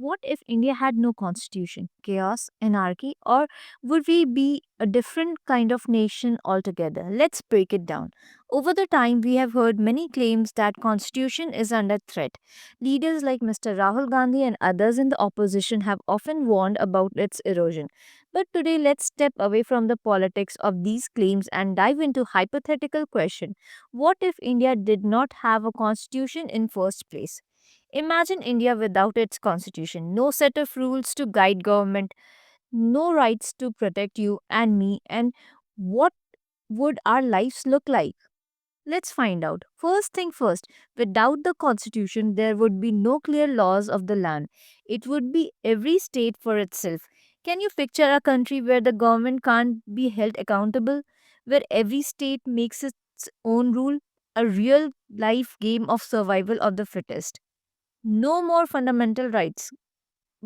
What if India had no constitution? Chaos, anarchy, or would we be a different kind of nation altogether? Let's break it down. Over the time, we have heard many claims that constitution is under threat. Leaders like Mr. Rahul Gandhi and others in the opposition have often warned about its erosion. But today, let's step away from the politics of these claims and dive into hypothetical question. What if India did not have a constitution in first place? Imagine India without its constitution, no set of rules to guide government, no rights to protect you and me, and what would our lives look like? Let's find out. First thing first, without the constitution, there would be no clear laws of the land. It would be every state for itself. Can you picture a country where the government can't be held accountable, where every state makes its own rule? A real life game of survival of the fittest. No more fundamental rights.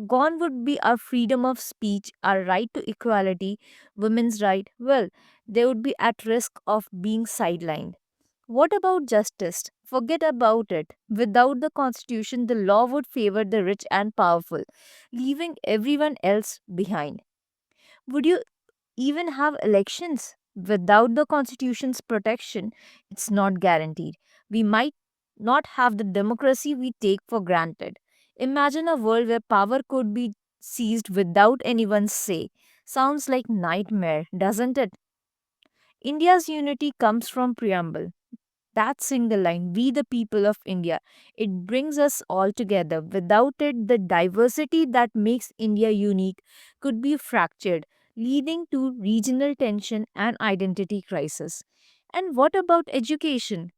Gone would be our freedom of speech, our right to equality, women's right. Well, they would be at risk of being sidelined. What about justice? Forget about it. Without the constitution, the law would favor the rich and powerful, leaving everyone else behind. Would you even have elections? Without the Constitution's protection, it's not guaranteed. We might not have the democracy we take for granted. Imagine a world where power could be seized without anyone's say. Sounds like nightmare, doesn't it? India's unity comes from preamble. That single line, we the people of India, it brings us all together. Without it, the diversity that makes India unique could be fractured, leading to regional tension and identity crisis. And what about education?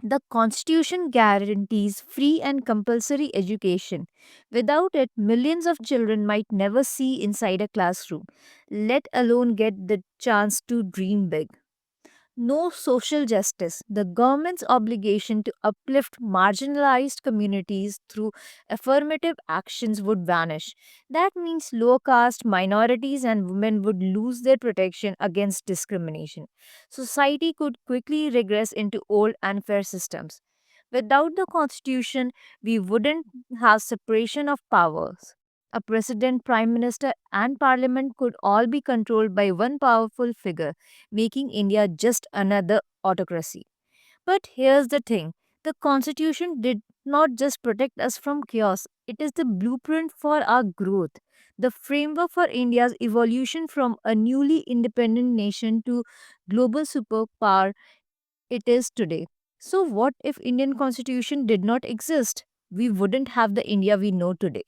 The Constitution guarantees free and compulsory education. Without it, millions of children might never see inside a classroom, let alone get the chance to dream big. No social justice. The government's obligation to uplift marginalized communities through affirmative actions would vanish. That means low caste, minorities, and women would lose their protection against discrimination. Society could quickly regress into old unfair systems. Without the constitution, we wouldn't have separation of powers. A president, prime minister, and parliament could all be controlled by one powerful figure, making India just another autocracy. But here's the thing, the constitution did not just protect us from chaos, it is the blueprint for our growth, the framework for India's evolution from a newly independent nation to global superpower it is today. So what if Indian constitution did not exist? We wouldn't have the India we know today.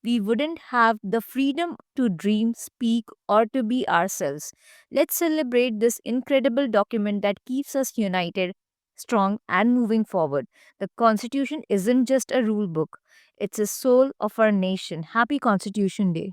We wouldn't have the freedom to dream, speak, or to be ourselves. Let's celebrate this incredible document that keeps us united, strong, and moving forward. The Constitution isn't just a rule book, it's a soul of our nation. Happy Constitution Day.